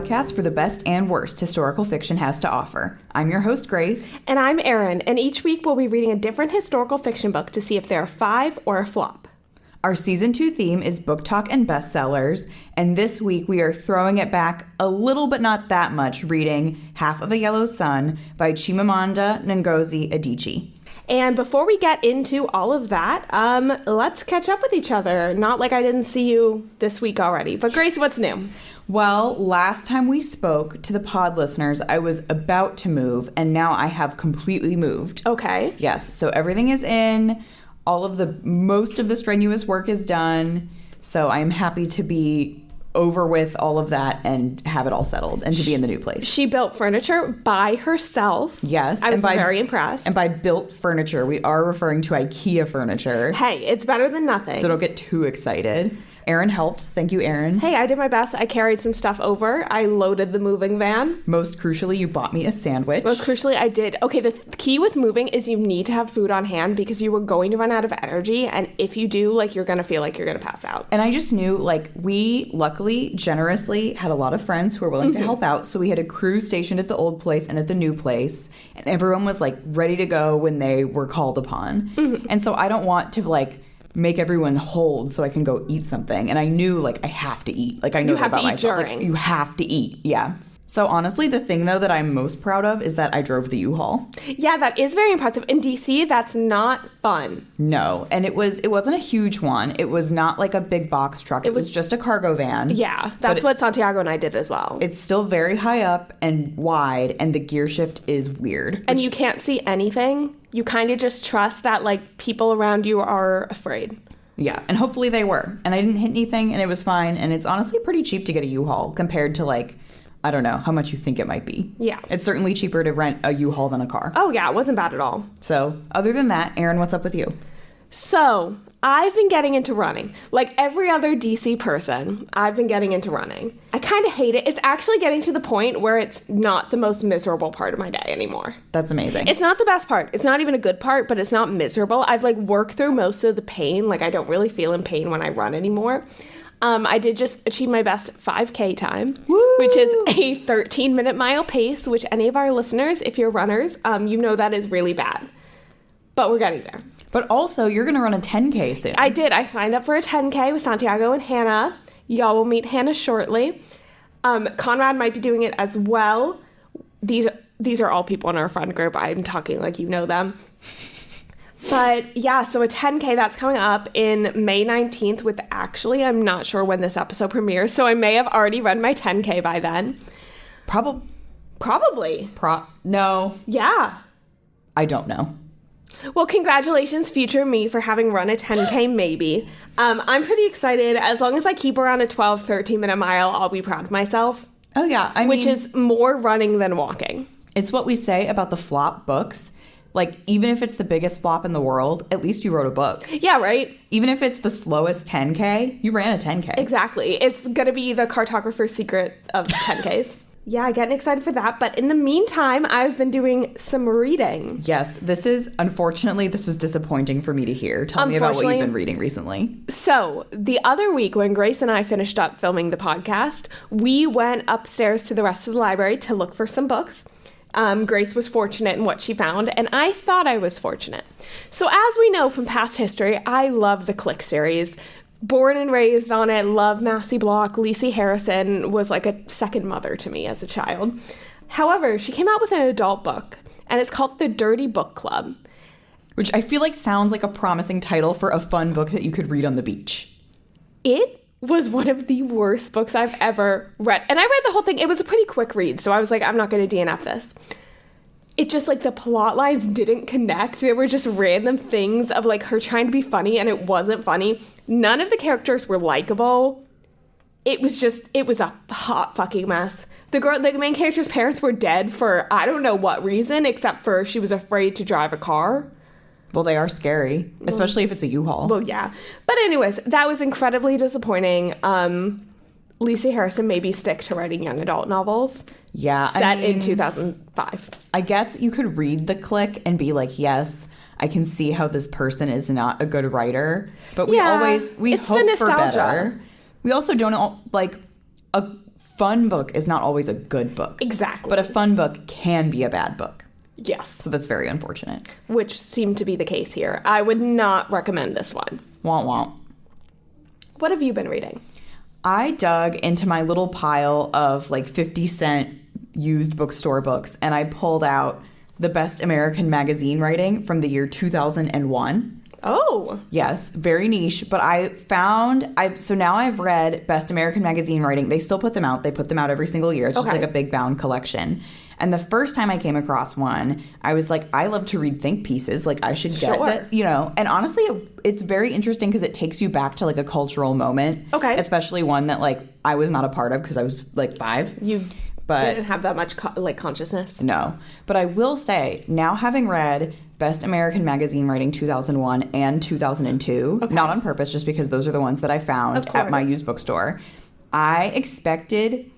podcast for the best and worst historical fiction has to offer. I'm your host, Grace. And I'm Erin, and each week we'll be reading a different historical fiction book to see if they're a 5 or a flop. Our Season 2 theme is Booktok and Bestsellers, and this week we are throwing it back a little but not that much, reading Half of a Yellow Sun by Chimamanda Ngozi Adichie. And before we get into all of that, let's catch up with each other. Not like I didn't see you this week already. But Grace, what's new? Well, last time we spoke to the pod listeners, I was about to move, and now I have completely moved. Okay. Yes, so everything is in. Most of the strenuous work is done. So I am happy to be over with all of that and have it all settled and to be in the new place. She built furniture by herself. Yes. I was very impressed. And by built furniture, we are referring to IKEA furniture. Hey, it's better than nothing. So don't get too excited. Erin helped. Thank you, Erin. Hey, I did my best. I carried some stuff over. I loaded the moving van. Most crucially, you bought me a sandwich. Most crucially, I did. Okay, the key with moving is you need to have food on hand because you are going to run out of energy. And if you do, you're going to feel like you're going to pass out. And I just knew, we luckily, generously had a lot of friends who were willing to help out. So we had a crew stationed at the old place and at the new place. And everyone was, ready to go when they were called upon. Mm-hmm. And so I don't want to, make everyone hold so I can go eat something. And I knew, I have to eat. I know that about myself. You have to eat, yeah. So honestly, the thing, though, that I'm most proud of is that I drove the U-Haul. Yeah, that is very impressive. In D.C., that's not fun. No, and it wasn't a huge one. It was not like a big box truck. It was just a cargo van. Yeah, that's what Santiago and I did as well. It's still very high up and wide, and the gear shift is weird. And you can't see anything. You kind of just trust that, people around you are afraid. Yeah, and hopefully they were. And I didn't hit anything, and it was fine. And it's honestly pretty cheap to get a U-Haul compared to, I don't know how much you think it might be. Yeah. It's certainly cheaper to rent a U-Haul than a car. Oh, yeah, it wasn't bad at all. So, other than that, Erin, what's up with you? So, I've been getting into running. Like every other DC person, I've been getting into running. I kind of hate it. It's actually getting to the point where it's not the most miserable part of my day anymore. That's amazing. It's not the best part. It's not even a good part, but it's not miserable. I've worked through most of the pain. I don't really feel in pain when I run anymore. I did just achieve my best 5K time, Woo! Which is a 13-minute mile pace, which any of our listeners, if you're runners, you know that is really bad. But we're getting there. But also, you're going to run a 10K soon. I did. I signed up for a 10K with Santiago and Hannah. Y'all will meet Hannah shortly. Conrad might be doing it as well. These are all people in our friend group. I'm talking like you know them. But yeah, so a 10K that's coming up in May 19th with I'm not sure when this episode premieres, so I may have already run my 10K by then. Probably. No. Yeah. I don't know. Well, congratulations, future me, for having run a 10K maybe. I'm pretty excited. As long as I keep around a 12, 13-minute mile, I'll be proud of myself. Oh, yeah. Which is more running than walking. It's what we say about the flop books. Even if it's the biggest flop in the world, at least you wrote a book. Yeah, right? Even if it's the slowest 10K, you ran a 10K. Exactly. It's going to be the cartographer's secret of 10Ks. Yeah, getting excited for that. But in the meantime, I've been doing some reading. Yes, this was disappointing for me to hear. Tell me about what you've been reading recently. So, the other week when Grace and I finished up filming the podcast, we went upstairs to the rest of the library to look for some books. Grace was fortunate in what she found, and I thought I was fortunate. So, as we know from past history, I love the Click series. Born and raised on it, love Massey Block. Lacey Harrison was like a second mother to me as a child. However, she came out with an adult book, and it's called The Dirty Book Club. Which I feel like sounds like a promising title for a fun book that you could read on the beach. It was one of the worst books I've ever read. And I read the whole thing. It was a pretty quick read, so I was like, I'm not going to DNF this. It just, the plot lines didn't connect. There were just random things of, her trying to be funny, and it wasn't funny. None of the characters were likable. It was a hot fucking mess. The main character's parents were dead for I don't know what reason, except for she was afraid to drive a car. Well, they are scary, especially if it's a U-Haul. Well, yeah. But anyways, that was incredibly disappointing. Lacey Harrison maybe stick to writing young adult novels. Yeah. Set in 2005. I guess you could read The Click and be like, yes, I can see how this person is not a good writer. But we hope for better. We also don't, fun book is not always a good book. Exactly. But a fun book can be a bad book. Yes. So that's very unfortunate. Which seemed to be the case here. I would not recommend this one. Womp womp. What have you been reading? I dug into my little pile of like 50-cent used bookstore books, and I pulled out the best American magazine writing from the year 2001. Oh. Yes, very niche, but so now I've read Best American Magazine Writing. They still put them out. They put them out every single year. It's just like a big bound collection. And the first time I came across one, I was like, I love to read think pieces. Like, I should get that, you know. And honestly, it's very interesting because it takes you back to like a cultural moment. Okay. Especially one that like I was not a part of because I was like 5. But didn't have that much consciousness. No. But I will say, now having read Best American Magazine Writing 2001 and 2002, not on purpose, just because those are the ones that I found at my used bookstore, I expected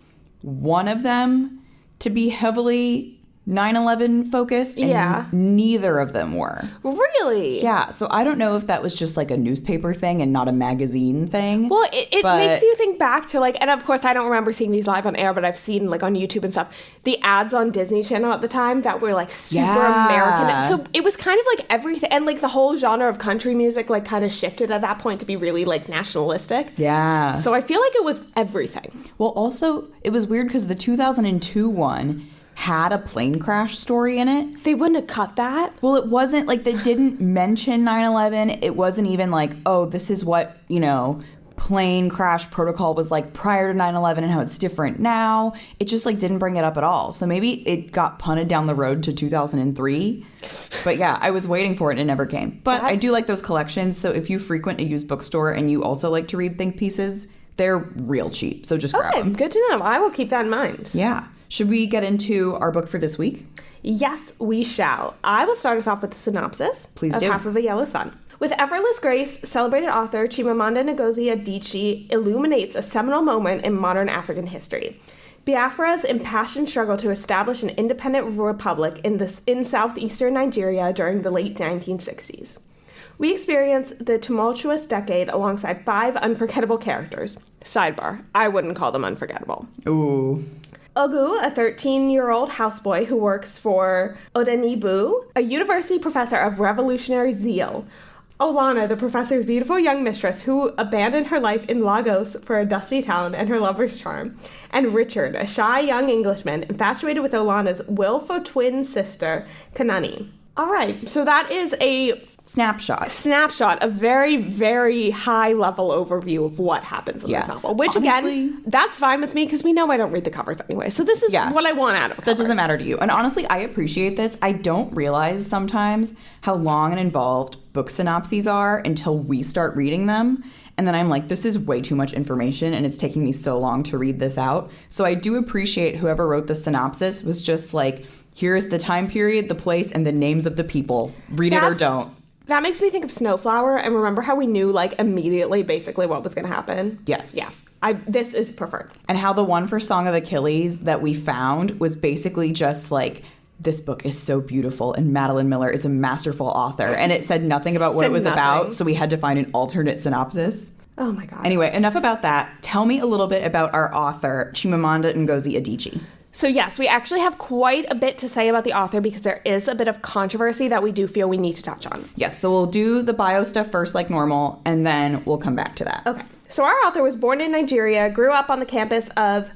one of them to be heavily 9/11 focused, and neither of them were. Really? Yeah, so I don't know if that was just like a newspaper thing and not a magazine thing. Well, it makes you think back to like, and of course I don't remember seeing these live on air, but I've seen like on YouTube and stuff, the ads on Disney Channel at the time that were like super American. So it was kind of like everything, and like the whole genre of country music like kind of shifted at that point to be really like nationalistic. Yeah. So I feel like it was everything. Well, also, it was weird because the 2002 one had a plane crash story in it. They wouldn't have cut that. Well, it wasn't like they didn't mention 9/11. It wasn't even like, oh, this is what, you know, plane crash protocol was like prior to 9/11 and how it's different now. It just like didn't bring it up at all. So maybe it got punted down the road to 2003. But yeah, I was waiting for it and it never came. But I do like those collections. So if you frequent a used bookstore and you also like to read think pieces, they're real cheap. So just grab them. Good to know. I will keep that in mind. Yeah. Should we get into our book for this week? Yes, we shall. I will start us off with the synopsis Please of do. Half of a Yellow Sun. With effortless grace, celebrated author Chimamanda Ngozi Adichie illuminates a seminal moment in modern African history. Biafra's impassioned struggle to establish an independent republic in southeastern Nigeria during the late 1960s. We experience the tumultuous decade alongside 5 unforgettable characters. Sidebar, I wouldn't call them unforgettable. Ooh. Ogu, a 13-year-old houseboy who works for Odenibu, a university professor of revolutionary zeal. Olana, the professor's beautiful young mistress who abandoned her life in Lagos for a dusty town and her lover's charm. And Richard, a shy young Englishman infatuated with Olana's willful twin sister, Kanani. All right, so that is a snapshot, a very, very high-level overview of what happens in this novel. Which, honestly, again, that's fine with me because we know I don't read the covers anyway. So this is what I want out of a cover. That doesn't matter to you. And honestly, I appreciate this. I don't realize sometimes how long and involved book synopses are until we start reading them. And then I'm like, this is way too much information and it's taking me so long to read this out. So I do appreciate whoever wrote the synopsis was just like, here's the time period, the place, and the names of the people. Read it or don't. That makes me think of Snowflower, and remember how we knew, like, immediately basically what was going to happen? Yes. Yeah. This is preferred. And how the one for Song of Achilles that we found was basically just like, this book is so beautiful, and Madeline Miller is a masterful author. And it said nothing about what it was about, so we had to find an alternate synopsis. Oh, my God. Anyway, enough about that. Tell me a little bit about our author, Chimamanda Ngozi Adichie. So yes, we actually have quite a bit to say about the author because there is a bit of controversy that we do feel we need to touch on. Yes, so we'll do the bio stuff first like normal, and then we'll come back to that. Okay. So our author was born in Nigeria, grew up on the campus of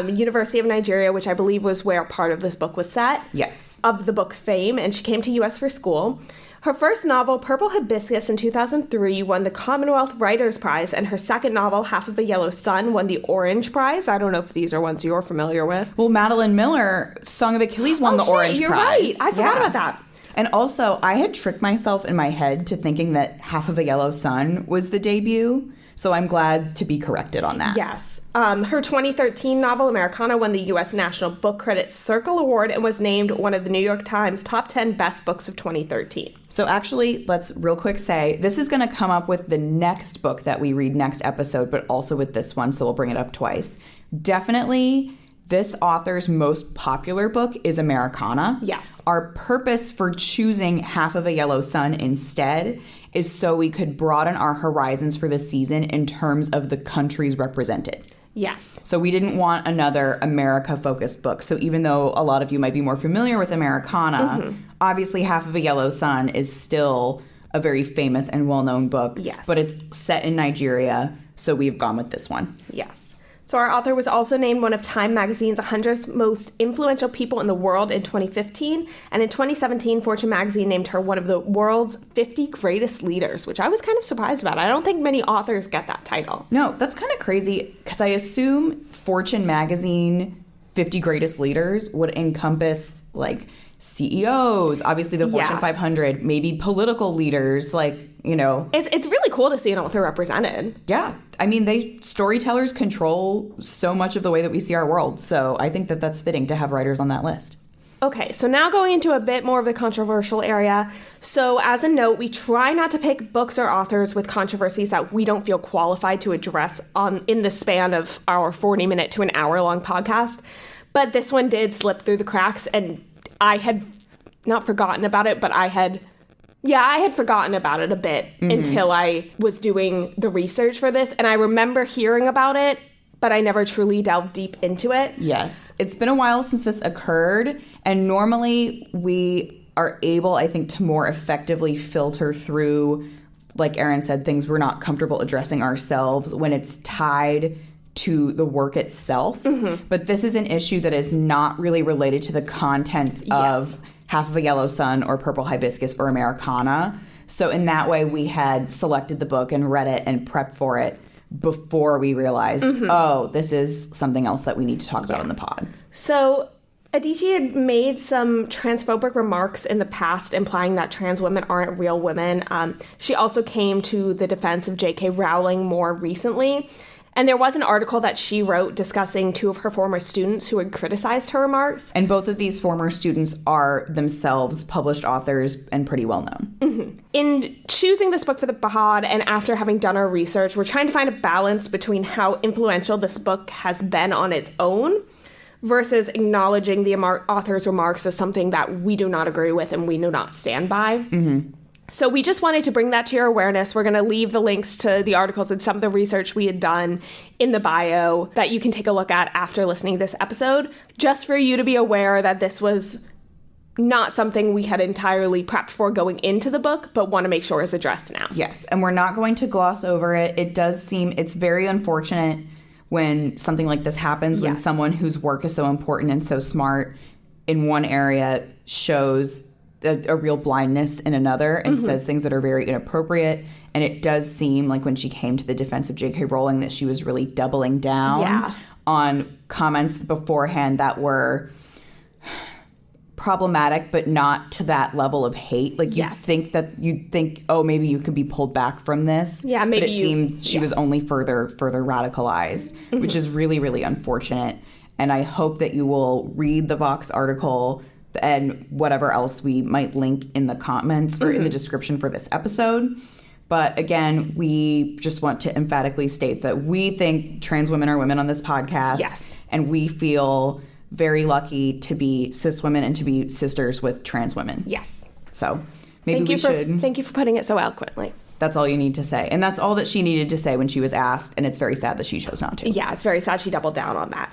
University of Nigeria, which I believe was where part of this book was set. Yes. Of the book Fame, and she came to U.S. for school. Her first novel, Purple Hibiscus, in 2003, won the Commonwealth Writers' Prize, and her second novel, Half of a Yellow Sun, won the Orange Prize. I don't know if these are ones you're familiar with. Well, Madeline Miller, Song of Achilles, won the Orange Prize. Right. I forgot about that. And also, I had tricked myself in my head to thinking that Half of a Yellow Sun was the debut, so I'm glad to be corrected on that. Yes. Her 2013 novel, Americana, won the U.S. National Book Credit Circle Award and was named one of the New York Times top 10 best books of 2013. So actually, let's real quick say, this is going to come up with the next book that we read next episode, but also with this one, so we'll bring it up twice. Definitely, this author's most popular book is Americana. Yes. Our purpose for choosing Half of a Yellow Sun instead is so we could broaden our horizons for this season in terms of the countries represented. Yes. So we didn't want another America-focused book. So even though a lot of you might be more familiar with Americana, obviously Half of a Yellow Sun is still a very famous and well-known book. Yes. But it's set in Nigeria, so we've gone with this one. Yes. So our author was also named one of Time Magazine's 100 most influential people in the world in 2015. And in 2017, Fortune Magazine named her one of the world's 50 greatest leaders, which I was kind of surprised about. I don't think many authors get that title. No, that's kind of crazy because I assume Fortune Magazine 50 greatest leaders would encompass like CEOs, obviously the Fortune 500, maybe political leaders, like, you know. It's really cool to see an author represented. Yeah. I mean, storytellers control so much of the way that we see our world. So I think that that's fitting to have writers on that list. Okay, so now going into a bit more of the controversial area. So as a note, we try not to pick books or authors with controversies that we don't feel qualified to address in the span of our 40-minute to an hour-long podcast. But this one did slip through the cracks, and I had not forgotten about it, but I had forgotten about it a bit until I was doing the research for this. And I remember hearing about it, but I never truly delved deep into it. Yes. It's been a while since this occurred. And normally we are able, I think, to more effectively filter through, like Erin said, things we're not comfortable addressing ourselves when it's tied to the work itself. But this is an issue that is not really related to the contents of Half of a Yellow Sun or Purple Hibiscus or Americana. So in that way, we had selected the book and read it and prepped for it before we realized, oh, this is something else that we need to talk about on the pod. So Adichie had made some transphobic remarks in the past implying that trans women aren't real women. She also came to the defense of J.K. Rowling more recently. And there was an article that she wrote discussing two of her former students who had criticized her remarks. And both of these former students are themselves published authors and pretty well known. In choosing this book for the pod and after having done our research, we're trying to find a balance between how influential this book has been on its own versus acknowledging the author's remarks as something that we do not agree with and we do not stand by. So we just wanted to bring that to your awareness. We're going to leave the links to the articles and some of the research we had done in the bio that you can take a look at after listening to this episode, just for you to be aware that this was not something we had entirely prepped for going into the book, but want to make sure is addressed now. Yes, and we're not going to gloss over it. It does seem, it's very unfortunate when something like this happens, when someone whose work is so important and so smart in one area shows a real blindness in another and says things that are very inappropriate. And it does seem like when she came to the defense of J.K. Rowling that she was really doubling down on comments beforehand that were problematic, but not to that level of hate. Like you'd think, oh, maybe you could be pulled back from this. Yeah, maybe. But it seems she was only further radicalized, which is really, really unfortunate. And I hope that you will read the Vox article and whatever else we might link in the comments or in the description for this episode. But again, we just want to emphatically state that we think trans women are women on this podcast. Yes. And we feel very lucky to be cis women and to be sisters with trans women. Yes. So maybe we should. Thank you for putting it so eloquently. That's all you need to say. And that's all that she needed to say when she was asked. And it's very sad that she chose not to. Yeah, it's very sad she doubled down on that.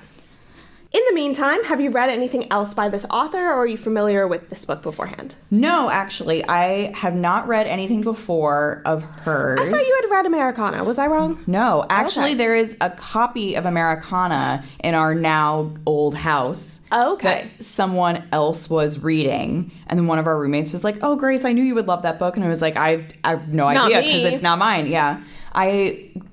In the meantime, have you read anything else by this author, or are you familiar with this book beforehand? No, actually. I have not read anything before of hers. I thought you had read Americana. Was I wrong? No. Actually, there is a copy of Americana in our now old house that someone else was reading. And then one of our roommates was like, oh, Grace, I knew you would love that book. And I was like, I have no idea because it's not mine. Yeah.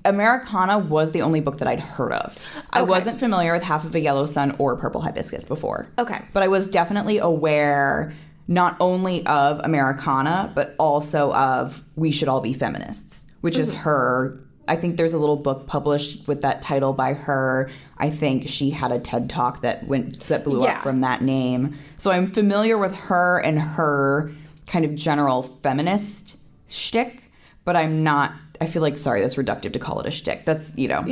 Americana was the only book that I'd heard of. I wasn't familiar with Half of a Yellow Sun or Purple Hibiscus before. Okay. But I was definitely aware not only of Americana, but also of We Should All Be Feminists, which is her. I think there's a little book published with that title by her. I think she had a TED Talk that blew up from that name. So I'm familiar with her and her kind of general feminist shtick, but I'm not. I feel like, sorry, that's reductive to call it a shtick. That's, I know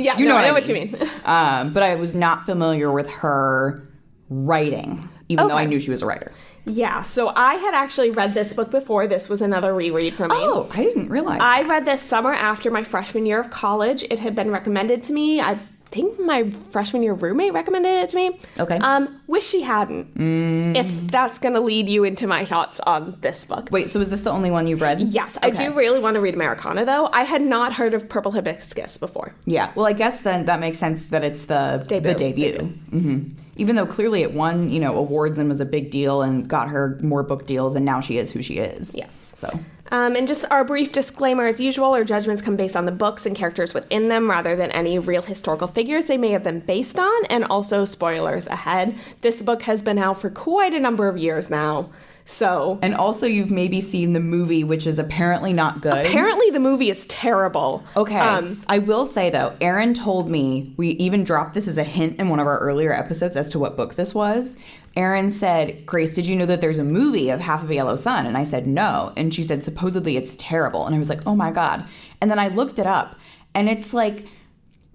what you mean. But I was not familiar with her writing, even though I knew she was a writer. Yeah, so I had actually read this book before. This was another reread for me. Oh, I didn't realize I read this summer after my freshman year of college. It had been recommended to me. I think my freshman year roommate recommended it to me. Okay. Wish she hadn't. If that's going to lead you into my thoughts on this book. Wait, so is this the only one you've read? Yes. Okay. I do really want to read Americana, though. I had not heard of Purple Hibiscus before. Yeah. Well, I guess then that makes sense that it's the debut. Mm-hmm. Even though clearly it won, awards and was a big deal and got her more book deals, and now she is who she is. Yes. So... and just our brief disclaimer, as usual, our judgments come based on the books and characters within them rather than any real historical figures they may have been based on, and also spoilers ahead. This book has been out for quite a number of years now, so... And also you've maybe seen the movie, which is apparently not good. Apparently the movie is terrible. Okay. I will say, though, Erin told me, we even dropped this as a hint in one of our earlier episodes as to what book this was. Erin said, Grace, did you know that there's a movie of Half of a Yellow Sun? And I said, no. And she said, supposedly it's terrible. And I was like, oh my God. And then I looked it up, and it's like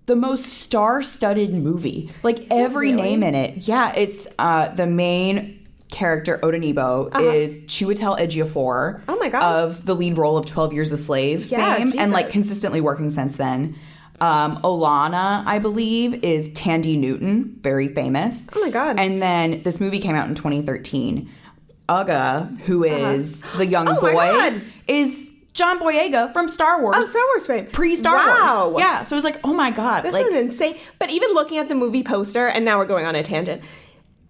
the most star-studded movie. Like every name in it. Yeah, it's the main character, Odenigbo, is Chiwetel Ejiofor. Oh my God. Of the lead role of 12 Years a Slave fame. Jesus. And like consistently working since then. Olana, I believe, is Tandy Newton, very famous. Oh my God. And then this movie came out in 2013. Uga, who is the young boy, is John Boyega from Star Wars. Oh, Star Wars fame. Pre-Star Wars. Yeah, so it was like, oh my God. This is insane. But even looking at the movie poster, and now we're going on a tangent,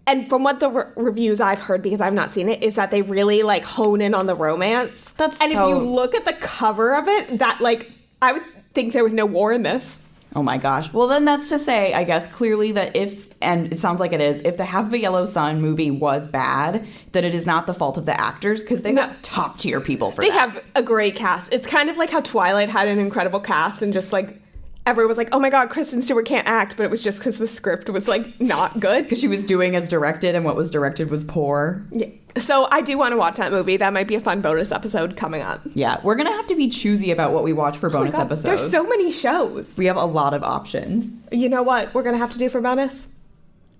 and from what the reviews I've heard, because I've not seen it, is that they really like hone in on the romance. If you look at the cover of it, that like, I would think there was no war in this. Oh my gosh. Well, then that's to say, I guess, clearly that and it sounds like it is, if the Half of a Yellow Sun movie was bad, that it is not the fault of the actors, because they got top tier people for that. They have a great cast. It's kind of like how Twilight had an incredible cast, and just like everyone was like, oh my God, Kristen Stewart can't act, but it was just because the script was like not good. Because she was doing as directed, and what was directed was poor. Yeah. So I do want to watch that movie. That might be a fun bonus episode coming up. Yeah, we're going to have to be choosy about what we watch for bonus episodes. There's so many shows. We have a lot of options. You know what we're going to have to do for bonus?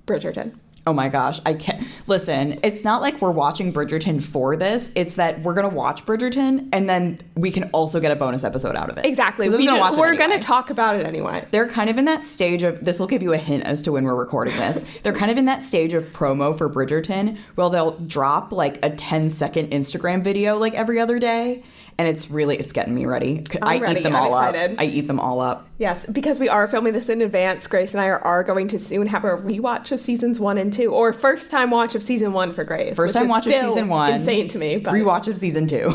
Bridgerton. Oh my gosh, I can't. Listen, it's not like we're watching Bridgerton for this. It's that we're going to watch Bridgerton, and then we can also get a bonus episode out of it. Exactly. We're going to talk about it anyway. They're kind of in that stage of, this will give you a hint as to when we're recording this. They're kind of in that stage of promo for Bridgerton, where they'll drop like a 10-second Instagram video like every other day. And it's getting me ready. I eat them all up. I eat them all up. Yes, because we are filming this in advance. Grace and I are going to soon have a rewatch of seasons 1 and 2, or first time watch of season 1 for Grace. First time watch of season 1. Insane to me. But... Rewatch of season 2.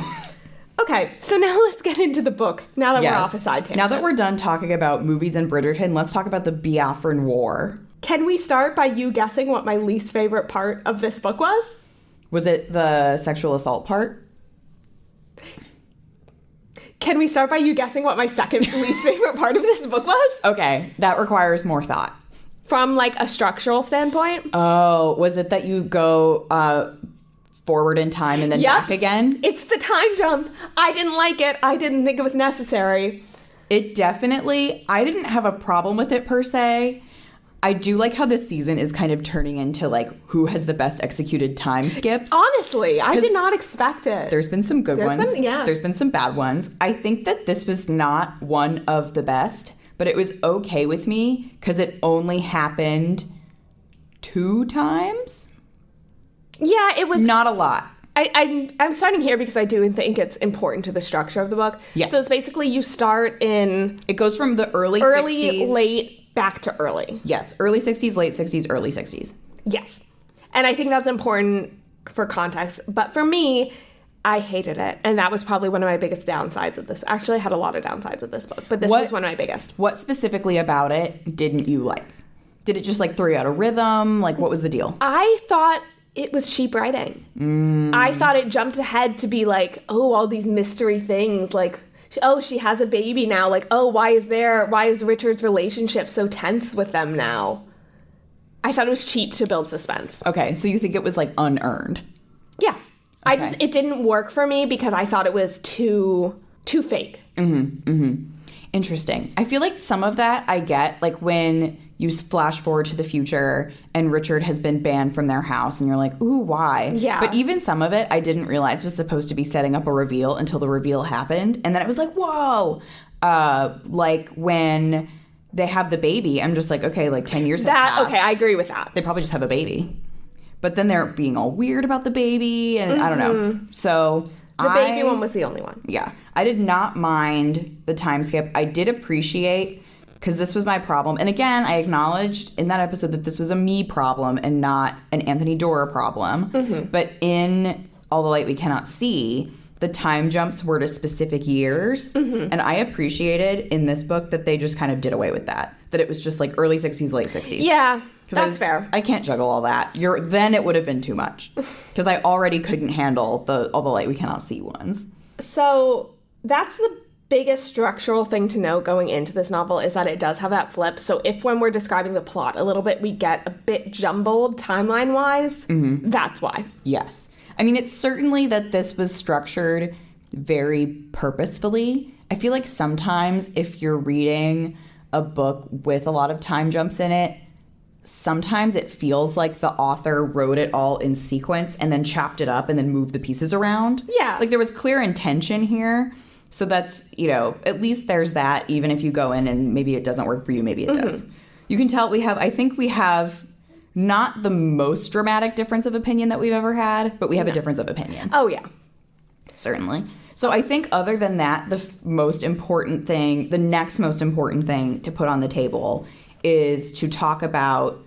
Okay, so now let's get into the book. Now that we're off a side tangent. Now that we're done talking about movies and Bridgerton, let's talk about the Biafran War. Can we start by you guessing what my least favorite part of this book was? Was it the sexual assault part? Can we start by you guessing what my second least favorite part of this book was? Okay, that requires more thought. From like a structural standpoint? Oh, was it that you go forward in time and then back again? It's the time jump. I didn't like it. I didn't think it was necessary. It definitely, I didn't have a problem with it per se. I do like how this season is kind of turning into like who has the best executed time skips. Honestly, I did not expect it. There's been some good ones. There's been some bad ones. I think that this was not one of the best, but it was okay with me because it only happened 2 times. Yeah, it was not a lot. I'm starting here because I do think it's important to the structure of the book. Yes. So it's basically you start in... It goes from the early 60s. Late, back to early. Yes. Early 60s, late 60s, early 60s. Yes. And I think that's important for context. But for me, I hated it. And that was probably one of my biggest downsides of this. Actually, I had a lot of downsides of this book, but this was one of my biggest. What specifically about it didn't you like? Did it just like throw you out of rhythm? Like, what was the deal? I thought it was cheap writing. I thought it jumped ahead to be like, oh, all these mystery things, like, oh, she has a baby now. Like, oh, why is Richard's relationship so tense with them now? I thought it was cheap to build suspense. Okay, so you think it was like unearned? Yeah. Okay. It didn't work for me because I thought it was too fake. Interesting. I feel like some of that I get, like when you flash forward to the future and Richard has been banned from their house and you're like, ooh, why? Yeah. But even some of it I didn't realize was supposed to be setting up a reveal until the reveal happened. And then it was like, whoa. Like when they have the baby, I'm just like, okay, like 10 years have passed. Okay, I agree with that. They probably just have a baby. But then they're being all weird about the baby, and I don't know. So the baby one was the only one. Yeah. I did not mind the time skip. I did appreciate, because this was my problem. And again, I acknowledged in that episode that this was a me problem and not an Anthony Dora problem. But in All the Light We Cannot See, the time jumps were to specific years. And I appreciated in this book that they just kind of did away with that. That it was just like early 60s, late 60s. Yeah, that's fair. I can't juggle all that. Then it would have been too much. Because I already couldn't handle All the Light We Cannot See ones. So that's the biggest structural thing to know going into this novel, is that it does have that flip. So if when we're describing the plot a little bit, we get a bit jumbled timeline-wise, that's why. Yes. I mean, it's certainly that this was structured very purposefully. I feel like sometimes if you're reading a book with a lot of time jumps in it, sometimes it feels like the author wrote it all in sequence and then chopped it up and then moved the pieces around. Yeah. Like there was clear intention here. So that's, at least there's that, even if you go in and maybe it doesn't work for you, maybe it does. You can tell I think we have not the most dramatic difference of opinion that we've ever had, but we have a difference of opinion. Oh, yeah. Certainly. So I think other than that, the next most important thing to put on the table is to talk about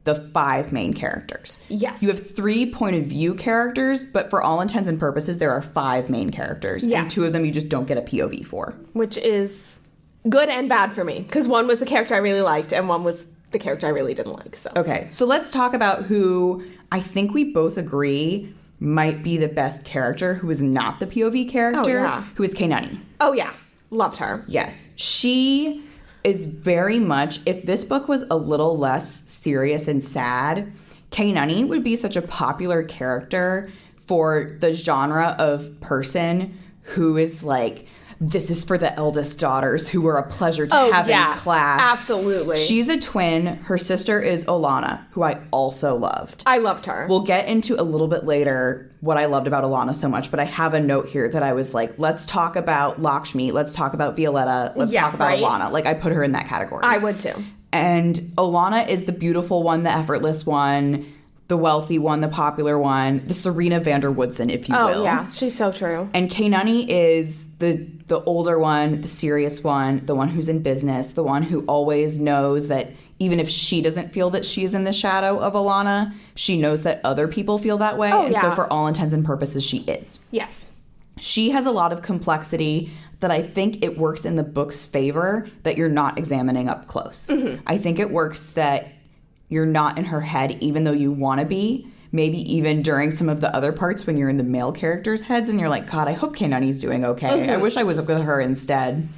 the 5 main characters. Yes. You have 3 point of view characters, but for all intents and purposes, there are 5 main characters. Yes. And 2 of them you just don't get a POV for. Which is good and bad for me, because one was the character I really liked and one was the character I really didn't like. So okay, so let's talk about who I think we both agree might be the best character who is not the POV character, who is Kainani. Oh, yeah. Loved her. Yes. She is very much, if this book was a little less serious and sad, Kainani would be such a popular character for the genre of person who is like, this is for the eldest daughters who were a pleasure to have in class. Absolutely. She's a twin. Her sister is Olana, who I also loved. I loved her. We'll get into a little bit later what I loved about Olana so much, but I have a note here that I was like, let's talk about Lakshmi, let's talk about Violetta, let's talk about Olana. Like, I put her in that category. I would too. And Olana is the beautiful one, the effortless one, the wealthy one, the popular one, the Serena Vanderwoodson, if you will. Oh, yeah. She's so true. And Kainani is the older one, the serious one, the one who's in business, the one who always knows that even if she doesn't feel that she's in the shadow of Olana, she knows that other people feel that way. Oh, and so for all intents and purposes, she is. Yes. She has a lot of complexity that I think it works in the book's favor that you're not examining up close. I think it works that you're not in her head even though you want to be. Maybe even during some of the other parts when you're in the male characters' heads and you're like, God, I hope Kainani's doing okay. I wish I was with her instead.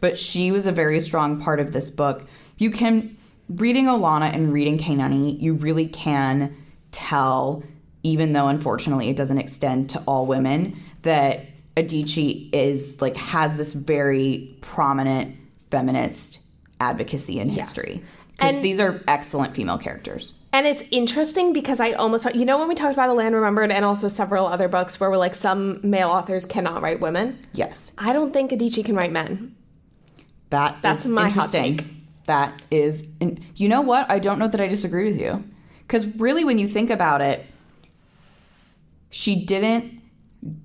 But she was a very strong part of this book. Reading Olana and reading Kainani, you really can tell, even though unfortunately it doesn't extend to all women, that Adichie has this very prominent feminist advocacy in history. Because these are excellent female characters. And it's interesting because I almost, when we talked about A Land Remembered and also several other books where we're like, some male authors cannot write women. Yes. I don't think Adichie can write men. That's my interesting. hot take. That is, you know what? I don't know that I disagree with you. Because really, when you think about it, she didn't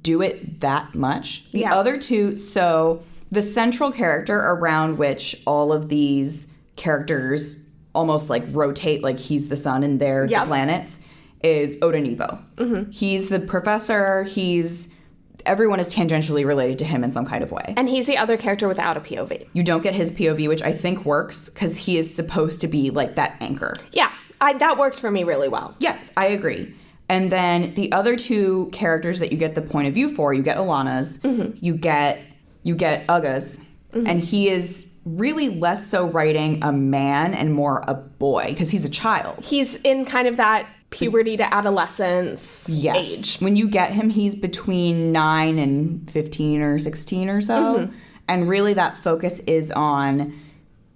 do it that much. The other two, so the central character around which all of these characters almost like rotate, like he's the sun and they're the planets, is Odanibo. He's the professor. Everyone is tangentially related to him in some kind of way. And he's the other character without a POV. You don't get his POV, which I think works because he is supposed to be like that anchor. Yeah, that worked for me really well. Yes, I agree. And then the other 2 characters that you get the point of view for, you get Olana's, you get Ugga's, and he is really less so writing a man and more a boy because he's a child. He's in kind of that puberty to adolescence age. When you get him, he's between 9 and 15 or 16 or so. And really that focus is on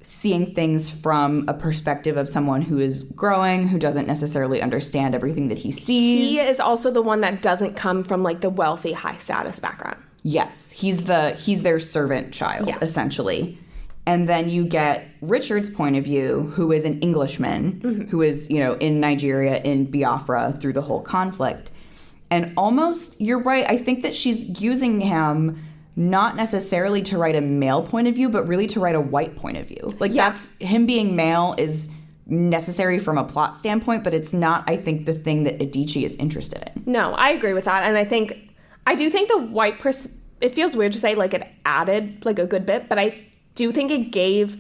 seeing things from a perspective of someone who is growing, who doesn't necessarily understand everything that he sees. He is also the one that doesn't come from like the wealthy, high status background. Yes. He's their servant child, essentially. And then you get Richard's point of view, who is an Englishman, who is, in Nigeria, in Biafra through the whole conflict. And almost, you're right, I think that she's using him not necessarily to write a male point of view, but really to write a white point of view. That's him being male is necessary from a plot standpoint, but it's not, I think, the thing that Adichie is interested in. No, I agree with that. And I do think the white person, it feels weird to say it added a good bit, but I do think it gave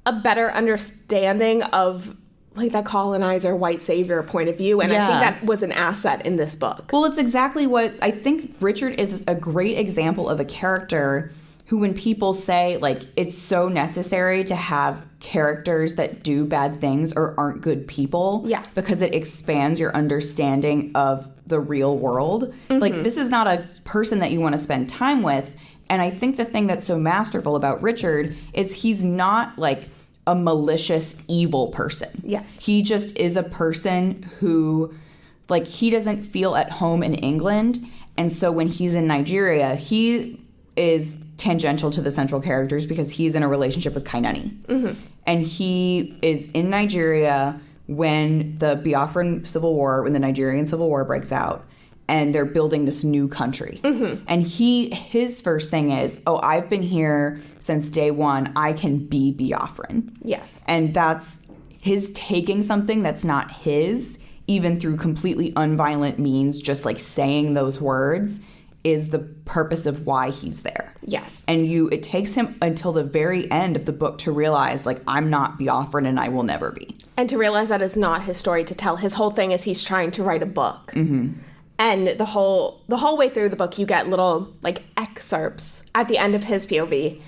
a better understanding of that colonizer white savior point of view, and I think that was an asset in this book. Well, it's exactly what I think. Richard is a great example of a character who, when people say it's so necessary to have characters that do bad things or aren't good people, because it expands your understanding of the real world. This is not a person that you want to spend time with. And I think the thing that's so masterful about Richard is he's not a malicious, evil person. Yes. He just is a person who, he doesn't feel at home in England. And so when he's in Nigeria, he is tangential to the central characters because he's in a relationship with Kainani. And he is in Nigeria when the Biafran Civil War, when the Nigerian Civil War breaks out. And they're building this new country. And his first thing is, I've been here since day one. I can be Biafran. Yes. And that's his taking something that's not his, even through completely unviolent means, just saying those words, is the purpose of why he's there. Yes. And it takes him until the very end of the book to realize, I'm not Biafran and I will never be. And to realize that it's not his story to tell. His whole thing is he's trying to write a book. And the whole way through the book, you get little excerpts at the end of his POV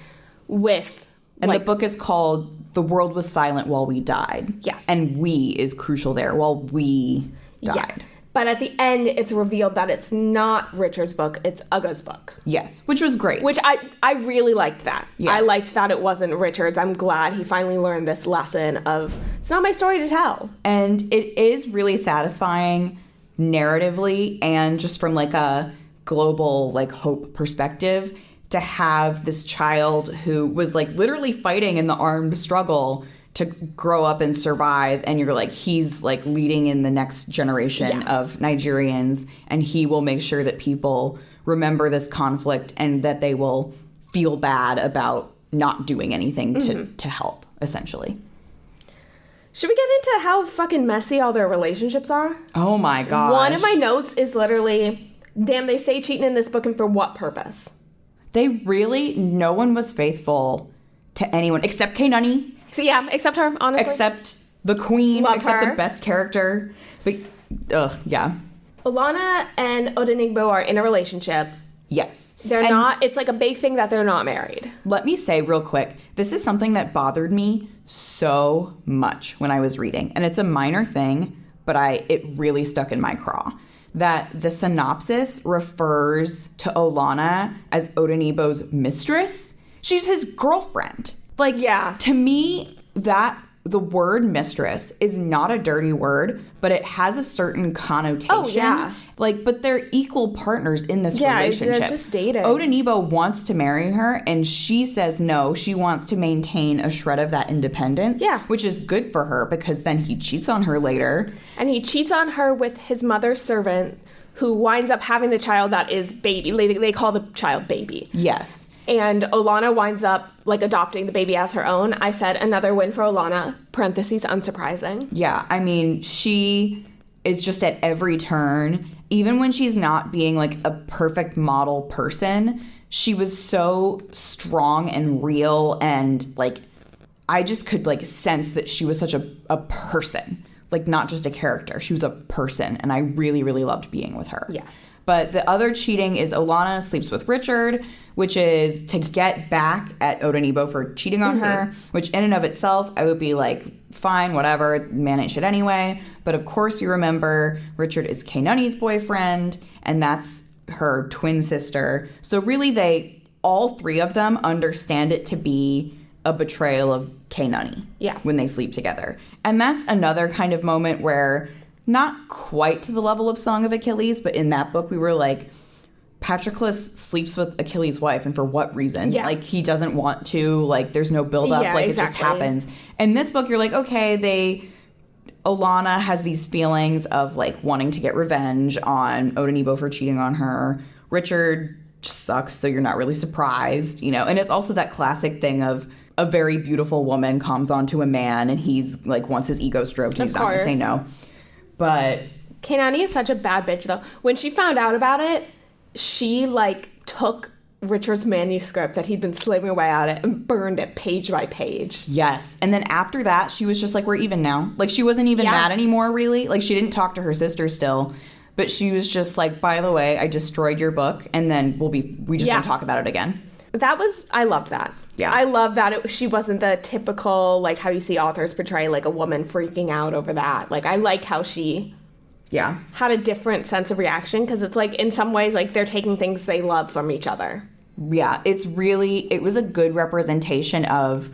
with. And the book is called "The World Was Silent While We Died." Yes. And "we" is crucial there. While we died. Yeah. But at the end, it's revealed that it's not Richard's book; it's Uga's book. Yes, which was great. Which I really liked that. Yeah. I liked that it wasn't Richard's. I'm glad he finally learned this lesson of it's not my story to tell. And it is really satisfying narratively and just from a global hope perspective to have this child who was literally fighting in the armed struggle to grow up and survive, and you're he's leading in the next generation of Nigerians, and he will make sure that people remember this conflict and that they will feel bad about not doing anything to help, essentially. Should we get into how fucking messy all their relationships are? Oh my gosh. One of my notes is literally, damn, they say cheating in this book, and for what purpose? No one was faithful to anyone except Kainani. So yeah, except her, honestly. Except the queen, Love except her. the best character. Yeah. Olana and Odenigbo are in a relationship. Yes. They're not, it's a big thing that they're not married. Let me say real quick, this is something that bothered me so much when I was reading. And it's a minor thing, but it really stuck in my craw. That the synopsis refers to Olana as Odenigbo's mistress. She's his girlfriend. To me, that the word mistress is not a dirty word, but it has a certain connotation. Oh, yeah. But they're equal partners in this relationship. They're just dating. Odenigbo wants to marry her, and she says no. She wants to maintain a shred of that independence, which is good for her because then he cheats on her later. And he cheats on her with his mother's servant, who winds up having the child that is baby. They call the child baby. Yes. And Olana winds up adopting the baby as her own. I said another win for Olana, parentheses, unsurprising. Yeah, I mean, she is just at every turn. Even when she's not being a perfect model person, she was so strong and real, and I just could sense that she was such a person. Not just a character. She was a person, and I really, really loved being with her. Yes. But the other cheating is Olana sleeps with Richard, which is to get back at Odenigbo for cheating on her, which in and of itself, I would be fine, whatever, man ain't shit anyway. But of course you remember Richard is Kainani's boyfriend, and that's her twin sister. So really all three of them understand it to be a betrayal of Kainani when they sleep together. And that's another kind of moment where, not quite to the level of Song of Achilles, but in that book we were Patroclus sleeps with Achilles' wife, and for what reason? Yeah. Like, he doesn't want to. Like, there's no buildup. Yeah, like, exactly. It just happens. In this book, you're like, okay, Olanna has these feelings of, like, wanting to get revenge on Odenibo for cheating on her. Richard sucks, so you're not really surprised, you know? And it's also that classic thing of a very beautiful woman comes onto a man, and he's, like, wants his ego stroked, and he's not going to say no. But Kanani is such a bad bitch, though. When she found out about it, she, like, took Richard's manuscript that he'd been slaving away at it and burned it page by page. Yes. And then after that, she was just like, we're even now. Like, she wasn't even mad anymore, really. Like, she didn't talk to her sister still. But she was just like, by the way, I destroyed your book, and then we just won't talk about it again. I loved that. Yeah. I love that she wasn't the typical, like, how you see authors portray, like, a woman freaking out over that. Like, I like how she had a different sense of reaction, because it's like, in some ways, like, they're taking things they love from each other. Yeah, it was a good representation of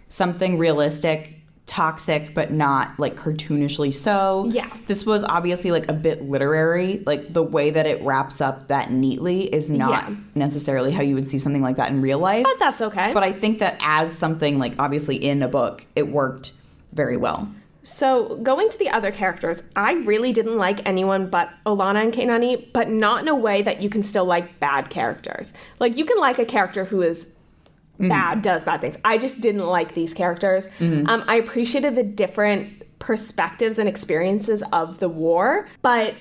something realistic, toxic, but not, like, cartoonishly so. Yeah. This was obviously, like, a bit literary. Like, the way that it wraps up that neatly is not necessarily how you would see something like that in real life. But that's okay. But I think that as something, like, obviously in a book, it worked very well. So, going to the other characters, I really didn't like anyone but Olanna and Kanani, but not in a way that you can still like bad characters. Like, you can like a character who is bad, does bad things. I just didn't like these characters. I appreciated the different perspectives and experiences of the war, but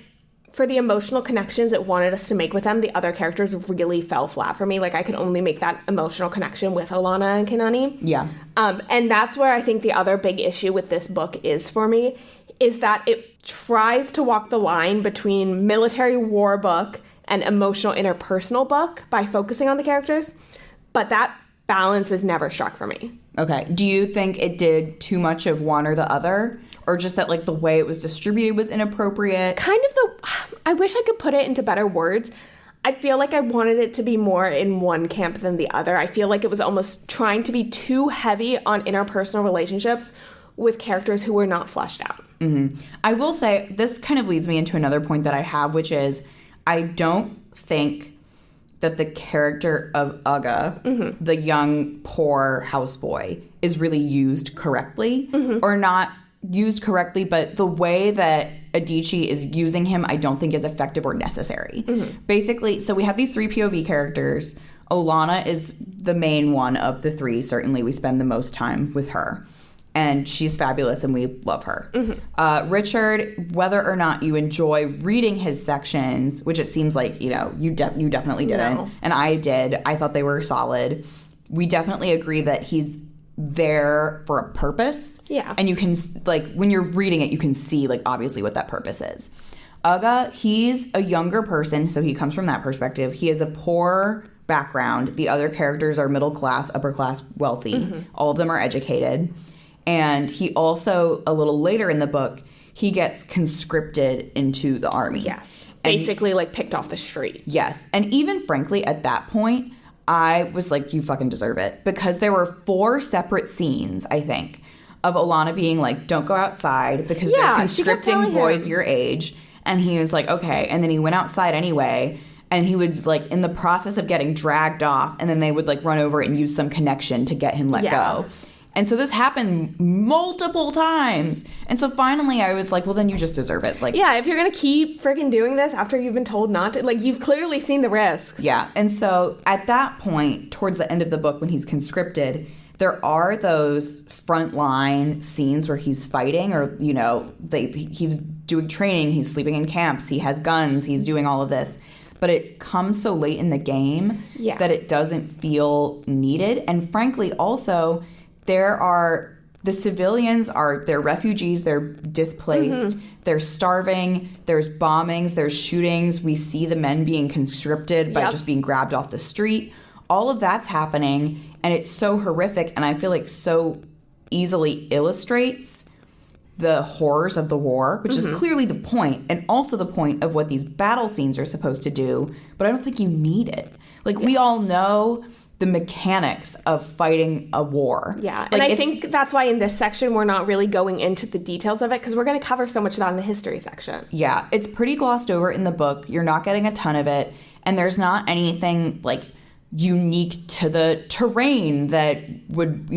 for the emotional connections it wanted us to make with them, the other characters really fell flat for me. Like, I could only make that emotional connection with Olanna and Kanani. Yeah. And that's where I think the other big issue with this book is for me, is that it tries to walk the line between military war book and emotional interpersonal book by focusing on the characters, but that balance is never struck for me. Okay. Do you think it did too much of one or the other? Or just that, like, the way it was distributed was inappropriate? Kind of I wish I could put it into better words. I feel like I wanted it to be more in one camp than the other. I feel like it was almost trying to be too heavy on interpersonal relationships with characters who were not fleshed out. Mm-hmm. I will say, this kind of leads me into another point that I have, which is I don't think that the character of Ugga, the young, poor houseboy, is really used correctly. Or not used correctly, but the way that Adichie is using him, I don't think is effective or necessary. Basically, so we have these three POV characters. Olanna is the main one of the three. Certainly, we spend the most time with her. And she's fabulous, and we love her. Richard, whether or not you enjoy reading his sections, which it seems like, you know, you definitely didn't. No. And I did. I thought they were solid. We definitely agree that he's there for a purpose. Yeah. And you can, like, when you're reading it, you can see, like, obviously what that purpose is. Ugga, he's a younger person, so he comes from that perspective. He has a poor background. The other characters are middle class, upper class, wealthy. All of them are educated. And he also, a little later in the book, he gets conscripted into the army. Yes. Basically, like, picked off the street. Yes. And even, frankly, at that point, I was like, you fucking deserve it. Because there were 4 separate scenes, I think, of Olanna being like, don't go outside because they're conscripting boys your age. And he was like, okay. And then he went outside anyway. And he was, like, in the process of getting dragged off. And then they would, like, run over and use some connection to get him let go. And so this happened multiple times. And so finally I was like, well, then you just deserve it. Like, yeah, if you're going to keep freaking doing this after you've been told not to, like, you've clearly seen the risks. Yeah. And so at that point, towards the end of the book when he's conscripted, there are those frontline scenes where he's fighting or, you know, he's doing training, he's sleeping in camps, he has guns, he's doing all of this. But it comes so late in the game that it doesn't feel needed. And frankly, also, the civilians they're refugees, they're displaced, they're starving, there's bombings, there's shootings. We see the men being conscripted by just being grabbed off the street. All of that's happening, and it's so horrific, and I feel like so easily illustrates the horrors of the war, which is clearly the point, and also the point of what these battle scenes are supposed to do, but I don't think you need it. Like, we all know the mechanics of fighting a war. Yeah, like, and I think that's why in this section we're not really going into the details of it, because we're going to cover so much of that in the history section. Yeah, it's pretty glossed over in the book. You're not getting a ton of it. and there's not anything like unique to the terrain that would,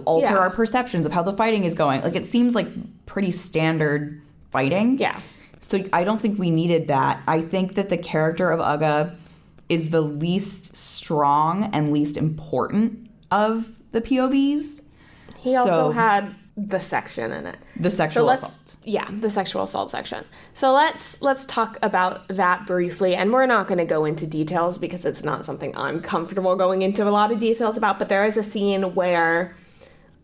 alter our perceptions of how the fighting is going. Like, it seems like pretty standard fighting. Yeah. So I don't think we needed that. I think that the character of Uga is the least strong and least important of the POVs. He also had the section in it. The sexual assault. Yeah, the sexual assault section. So let's talk about that briefly, and we're not going to go into details because it's not something I'm comfortable going into a lot of details about, but there is a scene where